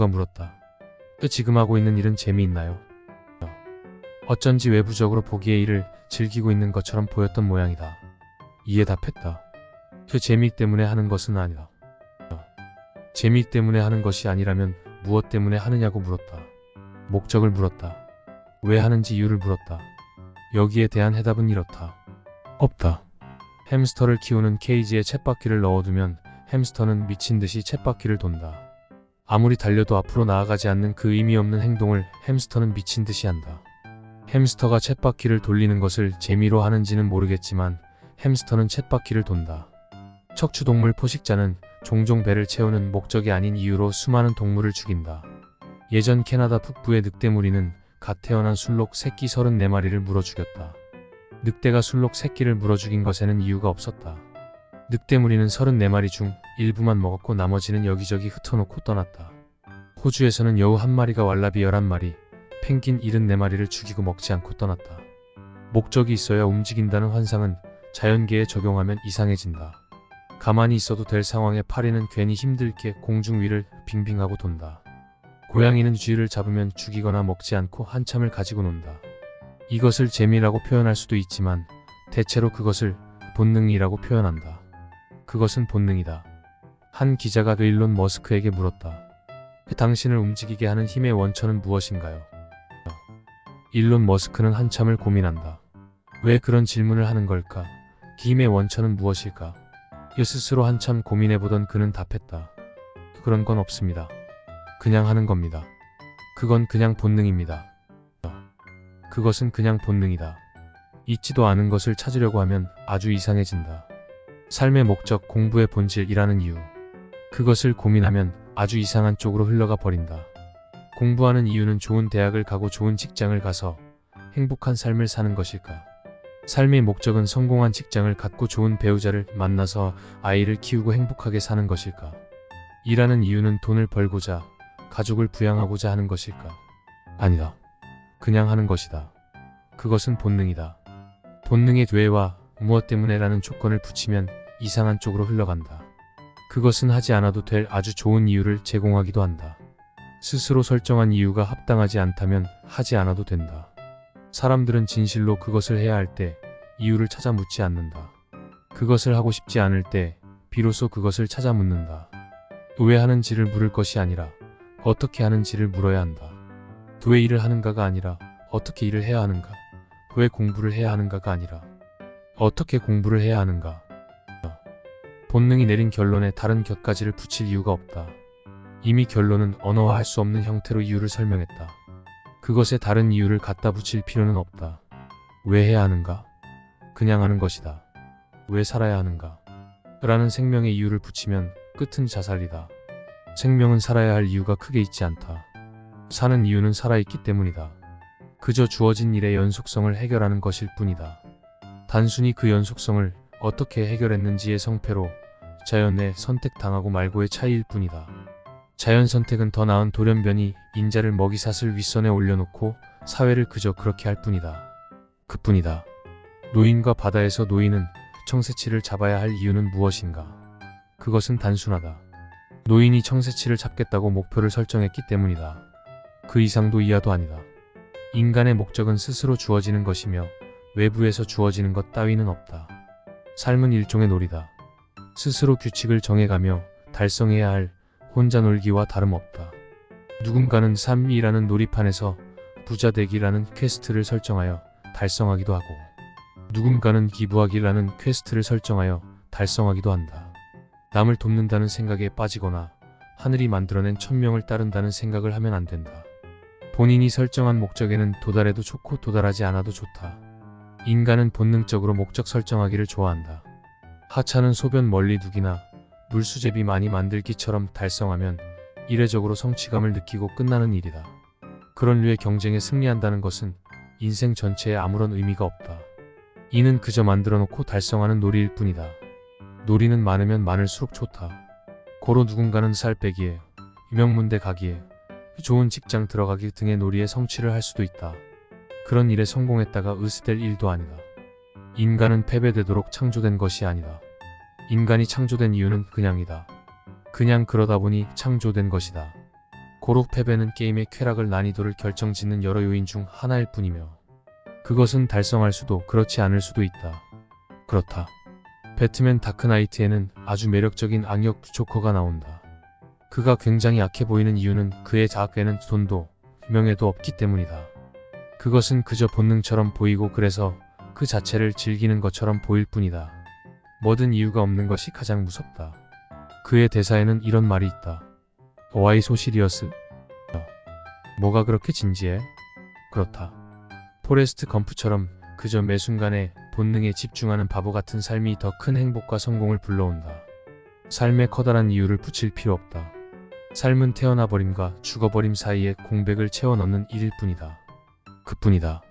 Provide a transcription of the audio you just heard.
이유가 물었다. 지금 하고 있는 일은 재미있나요? 어쩐지 외부적으로 보기에 일을 즐기고 있는 것처럼 보였던 모양이다. 이에 답했다. 그 재미 때문에 하는 것은 아니다. 재미 때문에 하는 것이 아니라면 무엇 때문에 하느냐고 물었다. 목적을 물었다. 왜 하는지 이유를 물었다. 여기에 대한 해답은 이렇다. 없다. 햄스터를 키우는 케이지에 쳇바퀴를 넣어두면 햄스터는 미친 듯이 쳇바퀴를 돈다. 아무리 달려도 앞으로 나아가지 않는 그 의미 없는 행동을 햄스터는 미친 듯이 한다. 햄스터가 쳇바퀴를 돌리는 것을 재미로 하는지는 모르겠지만 햄스터는 쳇바퀴를 돈다. 척추동물 포식자는 종종 배를 채우는 목적이 아닌 이유로 수많은 동물을 죽인다. 예전 캐나다 북부의 늑대무리는 갓 태어난 순록 새끼 34마리를 물어 죽였다. 늑대가 순록 새끼를 물어 죽인 것에는 이유가 없었다. 늑대무리는 34마리 중 일부만 먹었고 나머지는 여기저기 흩어놓고 떠났다. 호주에서는 여우 1마리가 왈라비 11마리, 펭귄 74마리를 죽이고 먹지 않고 떠났다. 목적이 있어야 움직인다는 환상은 자연계에 적용하면 이상해진다. 가만히 있어도 될 상황에 파리는 괜히 힘들게 공중 위를 빙빙하고 돈다. 고양이는 쥐를 잡으면 죽이거나 먹지 않고 한참을 가지고 논다. 이것을 재미라고 표현할 수도 있지만 대체로 그것을 본능이라고 표현한다. 그것은 본능이다. 한 기자가 일론 머스크에게 물었다. 당신을 움직이게 하는 힘의 원천은 무엇인가요? 일론 머스크는 한참을 고민한다. 왜 그런 질문을 하는 걸까? 힘의 원천은 무엇일까? 스스로 한참 고민해보던 그는 답했다. 그런 건 없습니다. 그냥 하는 겁니다. 그건 그냥 본능입니다. 그것은 그냥 본능이다. 있지도 않은 것을 찾으려고 하면 아주 이상해진다. 삶의 목적, 공부의 본질이라는 이유. 그것을 고민하면 아주 이상한 쪽으로 흘러가 버린다. 공부하는 이유는 좋은 대학을 가고 좋은 직장을 가서 행복한 삶을 사는 것일까? 삶의 목적은 성공한 직장을 갖고 좋은 배우자를 만나서 아이를 키우고 행복하게 사는 것일까? 일하는 이유는 돈을 벌고자, 가족을 부양하고자 하는 것일까? 아니다. 그냥 하는 것이다. 그것은 본능이다. 본능의 왜와 무엇 때문에라는 조건을 붙이면 이상한 쪽으로 흘러간다. 그것은 하지 않아도 될 아주 좋은 이유를 제공하기도 한다. 스스로 설정한 이유가 합당하지 않다면 하지 않아도 된다. 사람들은 진실로 그것을 해야 할 때 이유를 찾아 묻지 않는다. 그것을 하고 싶지 않을 때 비로소 그것을 찾아 묻는다. 왜 하는지를 물을 것이 아니라 어떻게 하는지를 물어야 한다. 왜 일을 하는가가 아니라 어떻게 일을 해야 하는가. 왜 공부를 해야 하는가가 아니라 어떻게 공부를 해야 하는가. 본능이 내린 결론에 다른 곁가지를 붙일 이유가 없다. 이미 결론은 언어화할 수 없는 형태로 이유를 설명했다. 그것에 다른 이유를 갖다 붙일 필요는 없다. 왜 해야 하는가? 그냥 하는 것이다. 왜 살아야 하는가? 라는 생명의 이유를 붙이면 끝은 자살이다. 생명은 살아야 할 이유가 크게 있지 않다. 사는 이유는 살아있기 때문이다. 그저 주어진 일의 연속성을 해결하는 것일 뿐이다. 단순히 그 연속성을 어떻게 해결했는지의 성패로 자연의 선택당하고 말고의 차이일 뿐이다. 자연 선택은 더 나은 돌연변이 인자를 먹이사슬 윗선에 올려놓고 사회를 그저 그렇게 할 뿐이다. 그뿐이다. 노인과 바다에서 노인은 청새치를 잡아야 할 이유는 무엇인가? 그것은 단순하다. 노인이 청새치를 잡겠다고 목표를 설정했기 때문이다. 그 이상도 이하도 아니다. 인간의 목적은 스스로 주어지는 것이며 외부에서 주어지는 것 따위는 없다. 삶은 일종의 놀이다. 스스로 규칙을 정해가며 달성해야 할 혼자 놀기와 다름없다. 누군가는 삶이라는 놀이판에서 부자 되기라는 퀘스트를 설정하여 달성하기도 하고 누군가는 기부하기라는 퀘스트를 설정하여 달성하기도 한다. 남을 돕는다는 생각에 빠지거나 하늘이 만들어낸 천명을 따른다는 생각을 하면 안 된다. 본인이 설정한 목적에는 도달해도 좋고 도달하지 않아도 좋다. 인간은 본능적으로 목적 설정하기를 좋아한다. 하찮은 소변 멀리 두기나 물수제비 많이 만들기처럼 달성하면 이례적으로 성취감을 느끼고 끝나는 일이다. 그런 류의 경쟁에 승리한다는 것은 인생 전체에 아무런 의미가 없다. 이는 그저 만들어놓고 달성하는 놀이일 뿐이다. 놀이는 많으면 많을수록 좋다. 고로 누군가는 살 빼기에, 유명문대 가기에, 좋은 직장 들어가기 등의 놀이에 성취를 할 수도 있다. 그런 일에 성공했다가 으스댈 일도 아니다. 인간은 패배되도록 창조된 것이 아니다. 인간이 창조된 이유는 그냥이다. 그냥 그러다 보니 창조된 것이다. 고록 패배는 게임의 쾌락을 난이도를 결정짓는 여러 요인 중 하나일 뿐이며 그것은 달성할 수도 그렇지 않을 수도 있다. 그렇다. 배트맨 다크나이트에는 아주 매력적인 악역 조커가 나온다. 그가 굉장히 약해 보이는 이유는 그의 자아에는 돈도 명예도 없기 때문이다. 그것은 그저 본능처럼 보이고 그래서 그 자체를 즐기는 것처럼 보일 뿐이다. 뭐든 이유가 없는 것이 가장 무섭다. 그의 대사에는 이런 말이 있다. Why so serious? 뭐가 그렇게 진지해? 그렇다. 포레스트 검프처럼 그저 매 순간에 본능에 집중하는 바보 같은 삶이 더 큰 행복과 성공을 불러온다. 삶에 커다란 이유를 붙일 필요 없다. 삶은 태어나버림과 죽어버림 사이에 공백을 채워 넣는 일일 뿐이다. 그뿐이다.